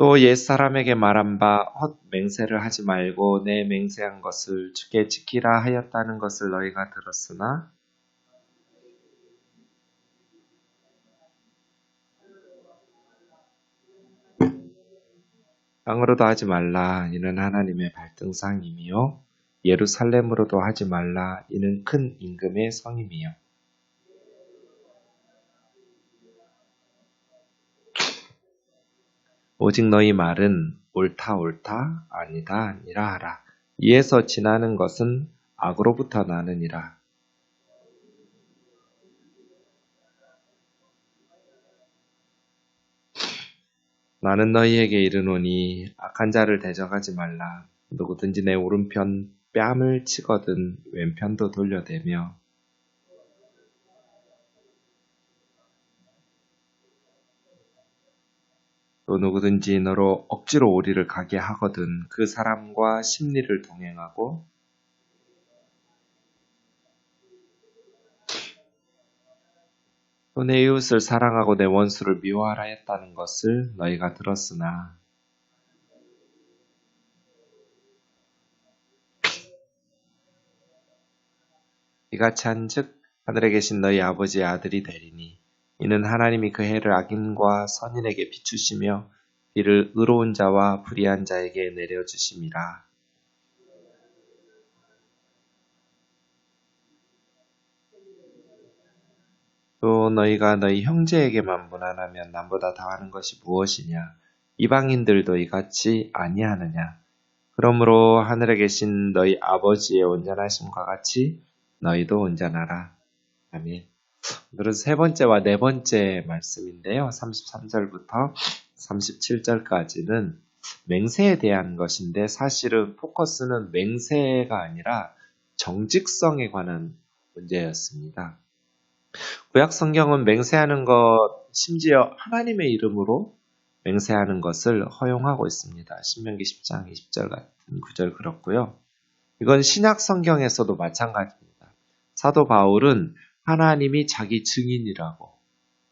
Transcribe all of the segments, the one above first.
또 옛사람에게 말한 바 헛 맹세를 하지 말고 내 맹세한 것을 주께 지키라 하였다는 것을 너희가 들었으나 땅으로도 하지 말라 이는 하나님의 발등상임이요 예루살렘으로도 하지 말라 이는 큰 임금의 성임이요. 오직 너희 말은 옳다 옳다 아니다 아니라 하라. 이에서 지나는 것은 악으로부터 나느니라. 나는 너희에게 이르노니 악한 자를 대적하지 말라. 누구든지 내 오른편 뺨을 치거든 왼편도 돌려대며 또 누구든지 너로 억지로 오리를 가게 하거든 그 사람과 심리를 동행하고 또 내 이웃을 사랑하고 내 원수를 미워하라 했다는 것을 너희가 들었으나 이같이 한즉 하늘에 계신 너희 아버지의 아들이 되리니 이는 하나님이 그 해를 악인과 선인에게 비추시며 비를 의로운 자와 불의한 자에게 내려주심이라. 또 너희가 너희 형제에게만 무난하면 남보다 더하는 것이 무엇이냐? 이방인들도 이같이 아니하느냐? 그러므로 하늘에 계신 너희 아버지의 온전하심과 같이 너희도 온전하라. 아멘. 오늘은 세 번째와 네 번째 말씀인데요. 33절부터 37절까지는 맹세에 대한 것인데 사실은 포커스는 맹세가 아니라 정직성에 관한 문제였습니다. 구약 성경은 맹세하는 것, 심지어 하나님의 이름으로 맹세하는 것을 허용하고 있습니다. 신명기 10장 20절 같은 구절 그렇고요. 이건 신약 성경에서도 마찬가지입니다. 사도 바울은 하나님이 자기 증인이라고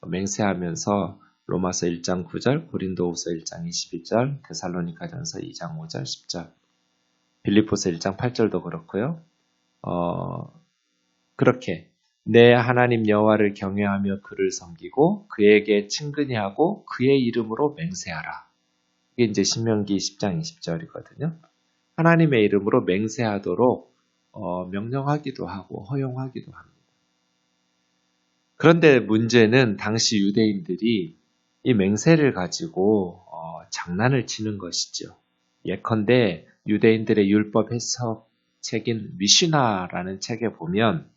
맹세하면서 로마서 1장 9절, 고린도후서 1장 21절, 데살로니가전서 2장 5절, 10절, 빌립보서 1장 8절도 그렇고요. 그렇게 내 하나님 여호와를 경외하며 그를 섬기고 그에게 친근히 하고 그의 이름으로 맹세하라. 이게 이제 신명기 10장 20절이거든요. 하나님의 이름으로 맹세하도록 명령하기도 하고 허용하기도 합니다. 그런데 문제는 당시 유대인들이 이 맹세를 가지고 장난을 치는 것이죠. 예컨대 유대인들의 율법 해석 책인 미시나라는 책에 보면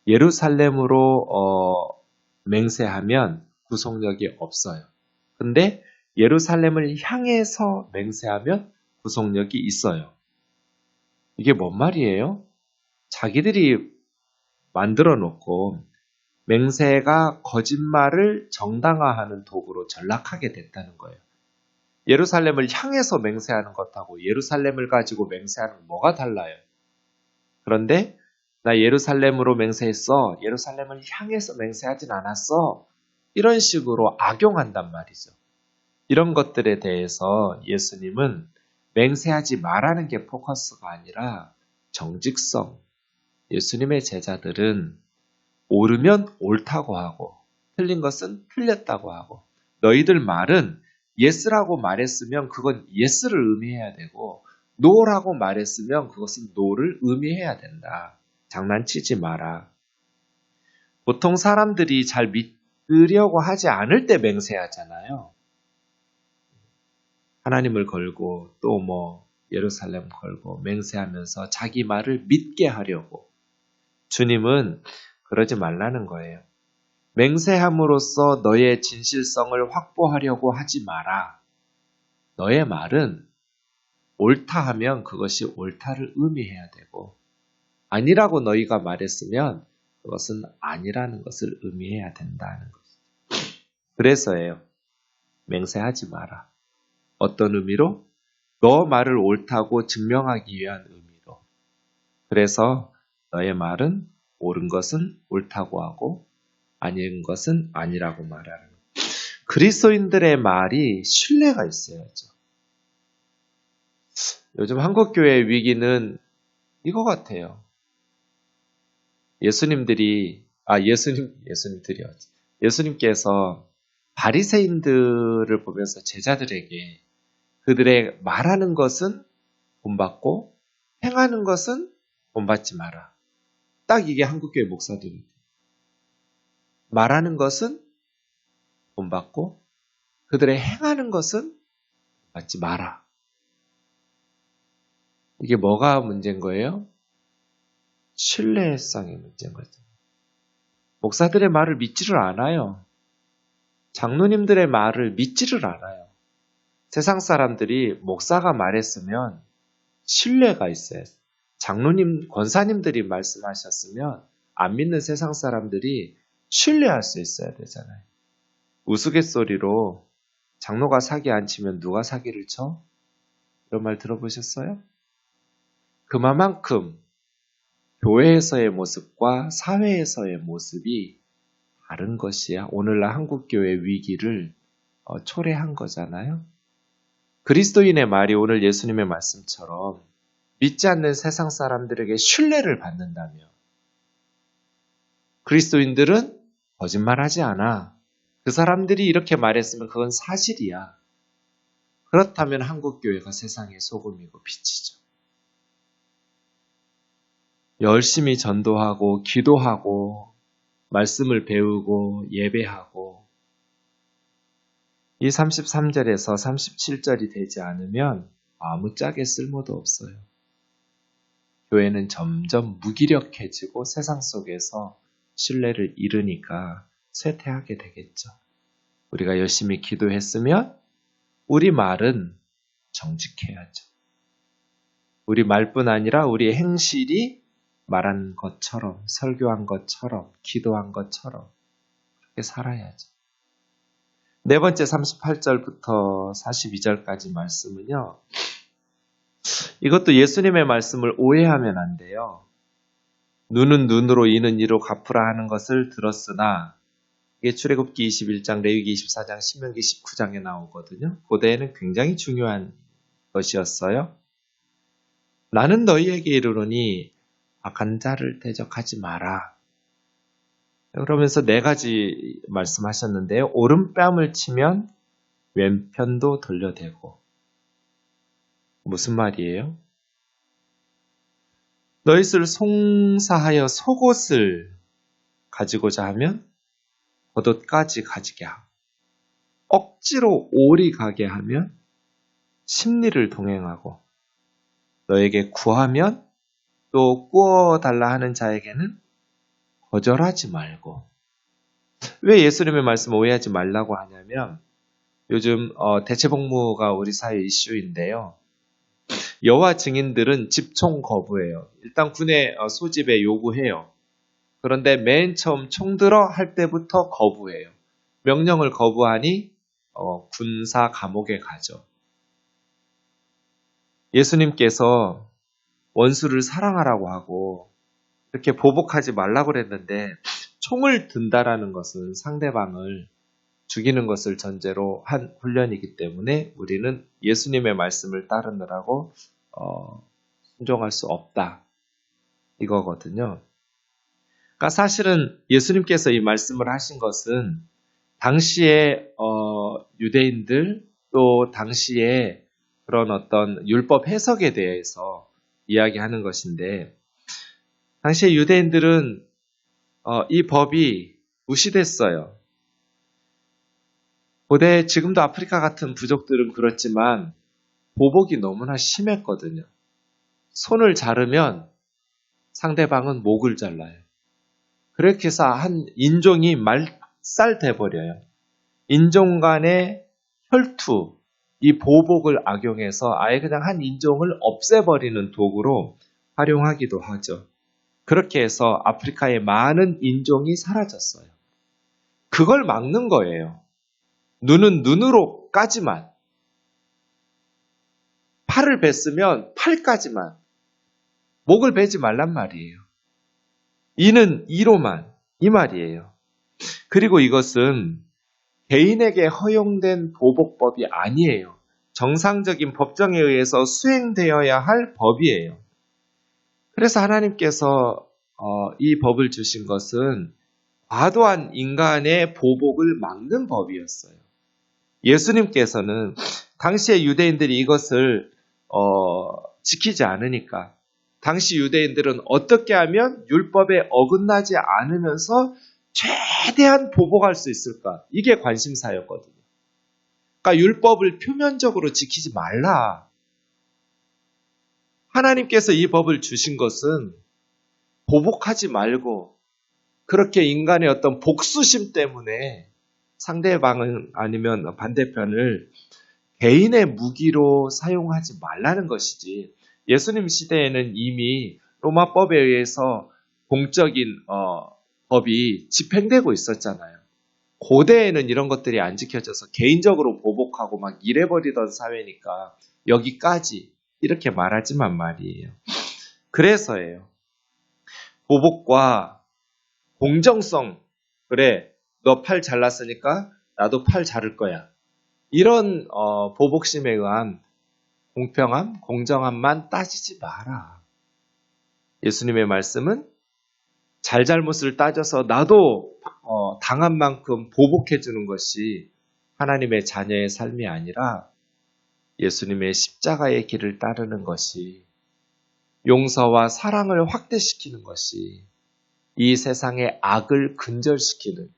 예루살렘으로 맹세하면 구속력이 없어요. 근데 예루살렘을 향해서 맹세하면 구속력이 있어요. 이게 뭔 말이에요? 자기들이 만들어 놓고 맹세가 거짓말을 정당화하는 도구로 전락하게 됐다는 거예요. 예루살렘을 향해서 맹세하는 것하고 예루살렘을 가지고 맹세하는 건 뭐가 달라요? 그런데 나 예루살렘으로 맹세했어. 예루살렘을 향해서 맹세하진 않았어. 이런 식으로 악용한단 말이죠. 이런 것들에 대해서 예수님은 맹세하지 말라는 게 포커스가 아니라 정직성. 예수님의 제자들은 옳으면 옳다고 하고 틀린 것은 틀렸다고 하고 너희들 말은 yes라고 말했으면 그건 yes를 의미해야 되고 no라고 말했으면 그것은 no를 의미해야 된다. 장난치지 마라. 보통 사람들이 잘 믿으려고 하지 않을 때 맹세하잖아요. 하나님을 걸고 또 예루살렘 걸고 맹세하면서 자기 말을 믿게 하려고. 주님은 그러지 말라는 거예요. 맹세함으로써 너의 진실성을 확보하려고 하지 마라. 너의 말은 옳다 하면 그것이 옳다를 의미해야 되고 아니라고 너희가 말했으면 그것은 아니라는 것을 의미해야 된다는 것이죠. 그래서예요. 맹세하지 마라. 어떤 의미로? 너 말을 옳다고 증명하기 위한 의미로. 그래서 너의 말은 옳은 것은 옳다고 하고 아닌 것은 아니라고 말하는. 그리스도인들의 말이 신뢰가 있어야죠. 요즘 한국교회의 위기는 이거 같아요. 예수님께서 바리새인들을 보면서 제자들에게 그들의 말하는 것은 본받고 행하는 것은 본받지 마라. 딱 이게 한국교회 목사들입니다. 말하는 것은 본받고 그들의 행하는 것은 받지 마라. 이게 뭐가 문제인 거예요? 신뢰성의 문제인 거죠. 목사들의 말을 믿지를 않아요. 장로님들의 말을 믿지를 않아요. 세상 사람들이 목사가 말했으면 신뢰가 있어요. 장로님, 권사님들이 말씀하셨으면 안 믿는 세상 사람들이 신뢰할 수 있어야 되잖아요. 우스갯소리로 장로가 사기 안 치면 누가 사기를 쳐? 이런 말 들어보셨어요? 그만큼 교회에서의 모습과 사회에서의 모습이 다른 것이야. 오늘날 한국교회 위기를 초래한 거잖아요. 그리스도인의 말이 오늘 예수님의 말씀처럼 믿지 않는 세상 사람들에게 신뢰를 받는다며 그리스도인들은 거짓말하지 않아. 그 사람들이 이렇게 말했으면 그건 사실이야. 그렇다면 한국교회가 세상의 소금이고 빛이죠. 열심히 전도하고 기도하고 말씀을 배우고 예배하고 이 33절에서 37절이 되지 않으면 아무짝에 쓸모도 없어요. 교회는 점점 무기력해지고 세상 속에서 신뢰를 잃으니까 쇠퇴하게 되겠죠. 우리가 열심히 기도했으면 우리 말은 정직해야죠. 우리 말뿐 아니라 우리 행실이 말한 것처럼, 설교한 것처럼, 기도한 것처럼 그렇게 살아야죠. 네 번째 38절부터 42절까지 말씀은요. 이것도 예수님의 말씀을 오해하면 안 돼요. 눈은 눈으로 이는 이로 갚으라 하는 것을 들었으나 이게 출애굽기 21장, 레위기 24장, 신명기 19장에 나오거든요. 고대에는 굉장히 중요한 것이었어요. 나는 너희에게 이르노니 악한 자를 대적하지 마라. 그러면서 네 가지 말씀하셨는데요. 오른뺨을 치면 왼편도 돌려대고. 무슨 말이에요? 너희를 송사하여 속옷을 가지고자 하면 겉옷까지 가지게 하고 억지로 오리 가게 하면 심리를 동행하고 너에게 구하면 또 꾸어달라 하는 자에게는 거절하지 말고. 왜 예수님의 말씀을 오해하지 말라고 하냐면 요즘 대체복무가 우리 사회 이슈인데요. 여호와 증인들은 집총 거부해요. 일단 군의 소집에 요구해요. 그런데 맨 처음 총 들어 할 때부터 거부해요. 명령을 거부하니 군사 감옥에 가죠. 예수님께서 원수를 사랑하라고 하고 이렇게 보복하지 말라고 그랬는데 총을 든다라는 것은 상대방을 죽이는 것을 전제로 한 훈련이기 때문에 우리는 예수님의 말씀을 따르느라고 순종할 수 없다. 이거거든요. 그러니까 사실은 예수님께서 이 말씀을 하신 것은 당시에 유대인들 또 당시에 그런 어떤 율법 해석에 대해서 이야기하는 것인데 당시에 유대인들은 이 법이 무시됐어요. 고대 지금도 아프리카 같은 부족들은 그렇지만 보복이 너무나 심했거든요. 손을 자르면 상대방은 목을 잘라요. 그렇게 해서 한 인종이 말살돼 버려요. 인종 간의 혈투, 이 보복을 악용해서 아예 그냥 한 인종을 없애버리는 도구로 활용하기도 하죠. 그렇게 해서 아프리카의 많은 인종이 사라졌어요. 그걸 막는 거예요. 눈은 눈으로까지만. 팔을 뱄으면 팔까지만. 목을 베지 말란 말이에요. 이는 이로만. 이 말이에요. 그리고 이것은 개인에게 허용된 보복법이 아니에요. 정상적인 법정에 의해서 수행되어야 할 법이에요. 그래서 하나님께서 이 법을 주신 것은 과도한 인간의 보복을 막는 법이었어요. 예수님께서는 당시의 유대인들이 이것을 지키지 않으니까 당시 유대인들은 어떻게 하면 율법에 어긋나지 않으면서 최대한 보복할 수 있을까? 이게 관심사였거든요. 그러니까 율법을 표면적으로 지키지 말라. 하나님께서 이 법을 주신 것은 보복하지 말고 그렇게 인간의 어떤 복수심 때문에 상대방은 아니면 반대편을 개인의 무기로 사용하지 말라는 것이지. 예수님 시대에는 이미 로마법에 의해서 공적인 법이 집행되고 있었잖아요. 고대에는 이런 것들이 안 지켜져서 개인적으로 보복하고 막 이래버리던 사회니까 여기까지 이렇게 말하지만 말이에요. 그래서예요. 보복과 공정성, 그래, 너 팔 잘랐으니까 나도 팔 자를 거야. 이런 보복심에 의한 공평함, 공정함만 따지지 마라. 예수님의 말씀은 잘잘못을 따져서 나도 당한 만큼 보복해주는 것이 하나님의 자녀의 삶이 아니라 예수님의 십자가의 길을 따르는 것이 용서와 사랑을 확대시키는 것이 이 세상의 악을 근절시키는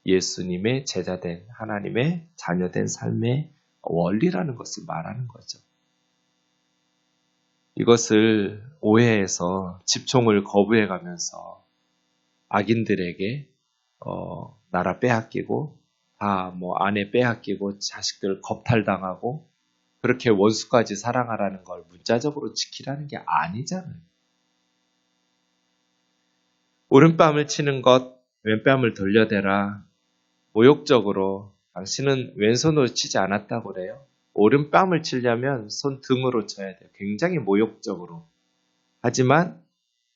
예수님의 제자된 하나님의 자녀된 삶의 원리라는 것을 말하는 거죠. 이것을 오해해서 집총을 거부해가면서 악인들에게 나라 빼앗기고 다 아내 빼앗기고 자식들 겁탈당하고 그렇게 원수까지 사랑하라는 걸 문자적으로 지키라는 게 아니잖아요. 오른뺨을 치는 것, 왼뺨을 돌려대라. 모욕적으로 당신은 왼손으로 치지 않았다고 그래요. 오른뺨을 치려면 손 등으로 쳐야 돼요. 굉장히 모욕적으로. 하지만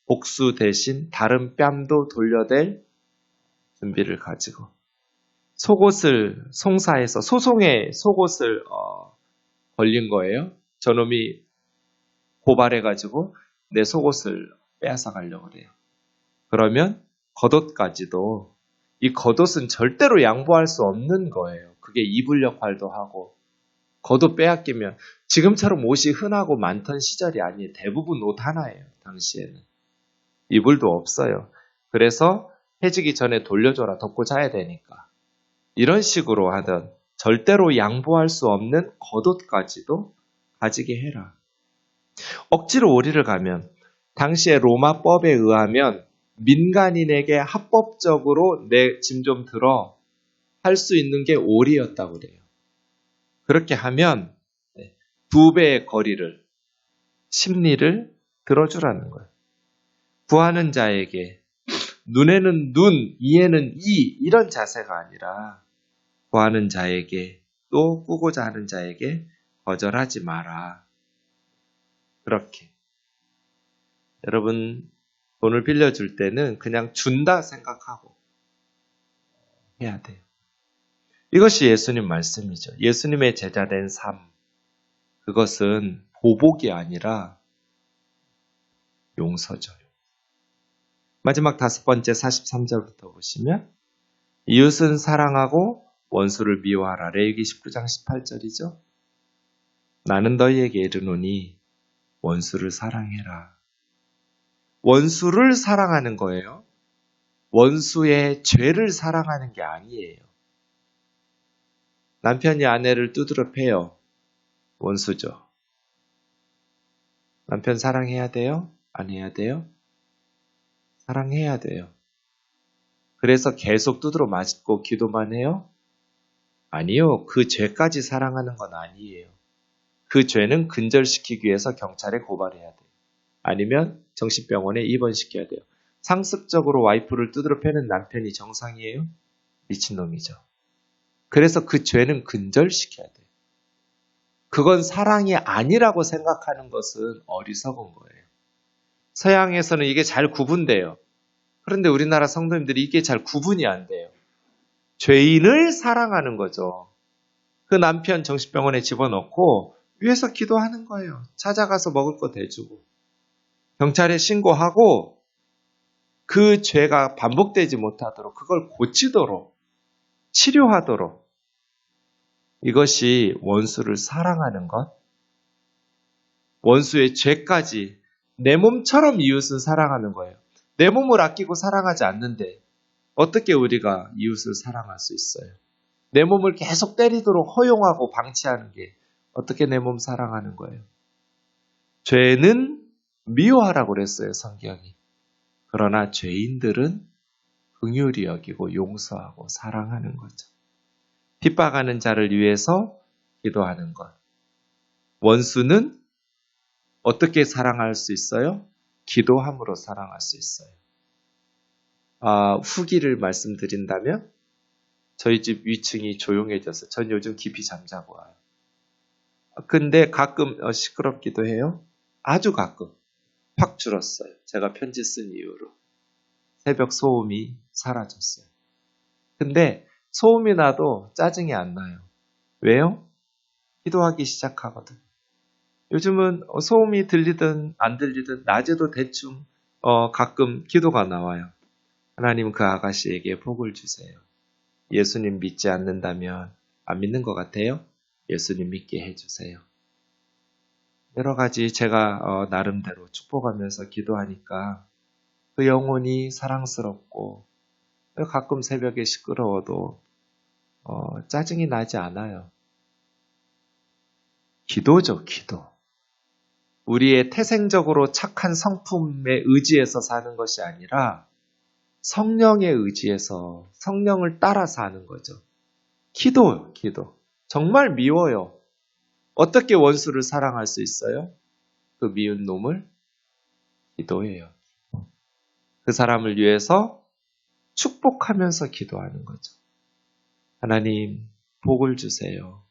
복수 대신 다른 뺨도 돌려댈 준비를 가지고 속옷을 송사해서 소송에 속옷을 걸린 거예요. 저놈이 고발해가지고 내 속옷을 빼앗아 가려고 그래요. 그러면 겉옷까지도 이 겉옷은 절대로 양보할 수 없는 거예요. 그게 이불 역할도 하고 겉옷 빼앗기면 지금처럼 옷이 흔하고 많던 시절이 아니에요. 대부분 옷 하나예요. 당시에는. 이불도 없어요. 그래서 해지기 전에 돌려줘라. 덮고 자야 되니까. 이런 식으로 하던 절대로 양보할 수 없는 겉옷까지도 가지게 해라. 억지로 오리를 가면 당시의 로마법에 의하면 민간인에게 합법적으로 내 짐 좀 들어 할 수 있는 게 오리였다고 그래요. 그렇게 하면 2배의 거리를, 심리를 들어주라는 거예요. 구하는 자에게 눈에는 눈, 이에는 이 이런 자세가 아니라 구하는 자에게 또 꾸고자 하는 자에게 거절하지 마라. 그렇게. 여러분 돈을 빌려줄 때는 그냥 준다 생각하고 해야 돼요. 이것이 예수님 말씀이죠. 예수님의 제자된 삶. 그것은 보복이 아니라 용서죠. 마지막 5번째 43절부터 보시면 이웃은 사랑하고 원수를 미워하라. 레위기 19장 18절이죠. 나는 너희에게 이르노니 원수를 사랑해라. 원수를 사랑하는 거예요. 원수의 죄를 사랑하는 게 아니에요. 남편이 아내를 두드려 패요. 원수죠. 남편 사랑해야 돼요? 안 해야 돼요? 사랑해야 돼요. 그래서 계속 두드려 맞고 기도만 해요? 아니요. 그 죄까지 사랑하는 건 아니에요. 그 죄는 근절시키기 위해서 경찰에 고발해야 돼요. 아니면 정신병원에 입원시켜야 돼요. 상습적으로 와이프를 두드려 패는 남편이 정상이에요? 미친놈이죠. 그래서 그 죄는 근절시켜야 돼요. 그건 사랑이 아니라고 생각하는 것은 어리석은 거예요. 서양에서는 이게 잘 구분돼요. 그런데 우리나라 성도님들이 이게 잘 구분이 안 돼요. 죄인을 사랑하는 거죠. 그 남편 정신병원에 집어넣고 위에서 기도하는 거예요. 찾아가서 먹을 거 대주고 경찰에 신고하고 그 죄가 반복되지 못하도록 그걸 고치도록 치료하도록 이것이 원수를 사랑하는 것, 원수의 죄까지 내 몸처럼 이웃을 사랑하는 거예요. 내 몸을 아끼고 사랑하지 않는데 어떻게 우리가 이웃을 사랑할 수 있어요? 내 몸을 계속 때리도록 허용하고 방치하는 게 어떻게 내 몸 사랑하는 거예요? 죄는 미워하라고 그랬어요, 성경이. 그러나 죄인들은 긍휼히 여기고 용서하고 사랑하는 거죠. 핍박하는 자를 위해서 기도하는 것. 원수는 어떻게 사랑할 수 있어요? 기도함으로 사랑할 수 있어요. 후기를 말씀드린다면 저희 집 위층이 조용해져서 전 요즘 깊이 잠자고 와요. 근데 가끔 시끄럽기도 해요. 아주 가끔 확 줄었어요. 제가 편지 쓴 이후로. 새벽 소음이 사라졌어요. 근데 소음이 나도 짜증이 안 나요. 왜요? 기도하기 시작하거든. 요즘은 소음이 들리든 안 들리든 낮에도 대충 가끔 기도가 나와요. 하나님 그 아가씨에게 복을 주세요. 예수님 믿지 않는다면 안 믿는 것 같아요? 예수님 믿게 해주세요. 여러 가지 제가 나름대로 축복하면서 기도하니까 그 영혼이 사랑스럽고 가끔 새벽에 시끄러워도 짜증이 나지 않아요. 기도죠, 기도. 우리의 태생적으로 착한 성품에 의지해서 사는 것이 아니라 성령에 의지해서 성령을 따라 사는 거죠. 기도요, 기도. 정말 미워요. 어떻게 원수를 사랑할 수 있어요? 그 미운 놈을 기도해요. 그 사람을 위해서 축복하면서 기도하는 거죠. 하나님, 복을 주세요.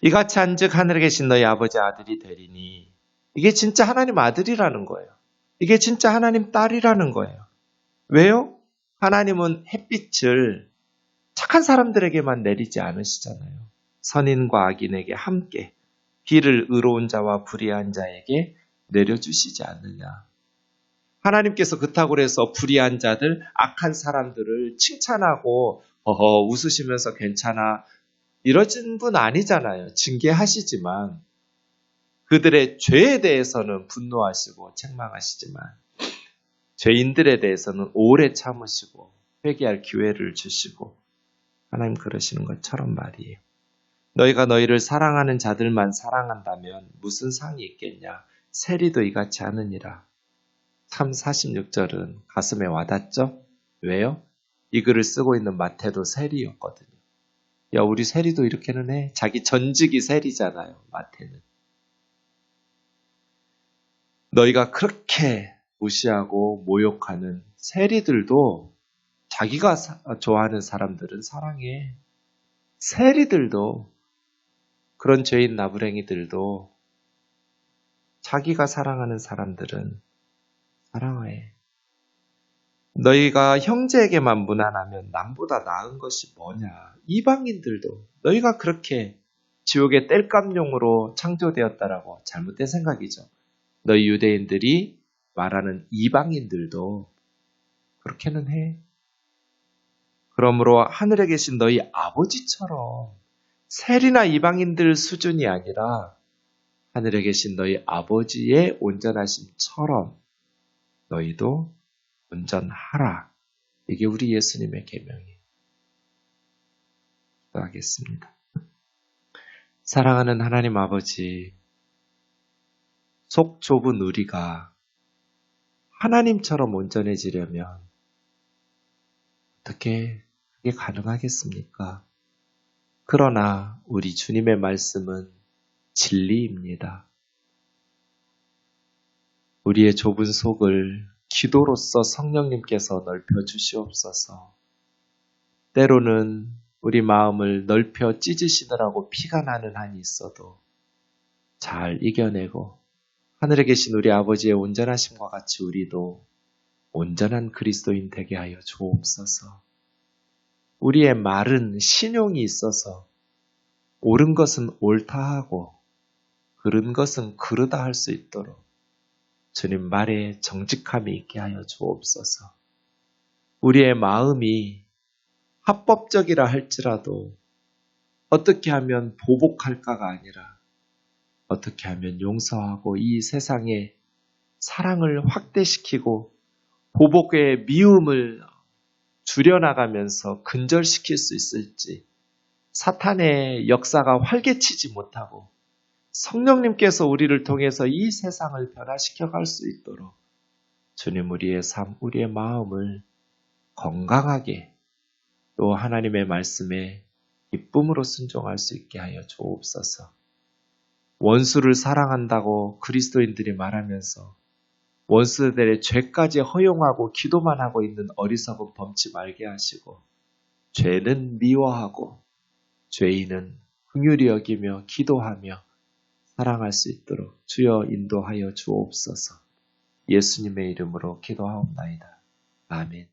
이같이 한즉 하늘에 계신 너희 아버지 아들이 되리니 이게 진짜 하나님 아들이라는 거예요. 이게 진짜 하나님 딸이라는 거예요. 왜요? 하나님은 햇빛을 착한 사람들에게만 내리지 않으시잖아요. 선인과 악인에게 함께 비를 의로운 자와 불의한 자에게 내려주시지 않느냐. 하나님께서 그렇다고 해서 불의한 자들, 악한 사람들을 칭찬하고 웃으시면서 괜찮아 이러진 분 아니잖아요. 징계하시지만 그들의 죄에 대해서는 분노하시고 책망하시지만 죄인들에 대해서는 오래 참으시고 회개할 기회를 주시고 하나님 그러시는 것처럼 말이에요. 너희가 너희를 사랑하는 자들만 사랑한다면 무슨 상이 있겠냐. 세리도 이같이 하느니라. 참 46절은 가슴에 와닿죠? 왜요? 이 글을 쓰고 있는 마태도 세리였거든요. 야, 우리 세리도 이렇게는 해. 자기 전직이 세리잖아요, 마태는. 너희가 그렇게 무시하고 모욕하는 세리들도 자기가 좋아하는 사람들은 사랑해. 세리들도 그런 죄인 나부랭이들도 자기가 사랑하는 사람들은 사랑해. 너희가 형제에게만 무난하면 남보다 나은 것이 뭐냐. 이방인들도 너희가 그렇게 지옥의 땔감용으로 창조되었다라고 잘못된 생각이죠. 너희 유대인들이 말하는 이방인들도 그렇게는 해. 그러므로 하늘에 계신 너희 아버지처럼 세리나 이방인들 수준이 아니라 하늘에 계신 너희 아버지의 온전하심처럼 너희도 온전하라. 이게 우리 예수님의 계명이에요. 기도하겠습니다. 사랑하는 하나님 아버지, 속 좁은 우리가 하나님처럼 온전해지려면 어떻게 그게 가능하겠습니까? 그러나 우리 주님의 말씀은 진리입니다. 우리의 좁은 속을 기도로서 성령님께서 넓혀 주시옵소서. 때로는 우리 마음을 넓혀 찢으시느라고 피가 나는 한이 있어도 잘 이겨내고 하늘에 계신 우리 아버지의 온전하심과 같이 우리도 온전한 그리스도인 되게 하여 주옵소서. 우리의 말은 신용이 있어서 옳은 것은 옳다 하고 그른 것은 그르다 할 수 있도록 주님 말에 정직함이 있게 하여 주옵소서. 우리의 마음이 합법적이라 할지라도 어떻게 하면 보복할까가 아니라 어떻게 하면 용서하고 이 세상에 사랑을 확대시키고 보복의 미움을 줄여나가면서 근절시킬 수 있을지 사탄의 역사가 활개치지 못하고 성령님께서 우리를 통해서 이 세상을 변화시켜 갈 수 있도록 주님 우리의 삶, 우리의 마음을 건강하게 또 하나님의 말씀에 기쁨으로 순종할 수 있게 하여 주옵소서. 원수를 사랑한다고 그리스도인들이 말하면서 원수들의 죄까지 허용하고 기도만 하고 있는 어리석은 범치 말게 하시고 죄는 미워하고 죄인은 긍휼히 여기며 기도하며 사랑할 수 있도록 주여 인도하여 주옵소서. 예수님의 이름으로 기도하옵나이다. 아멘.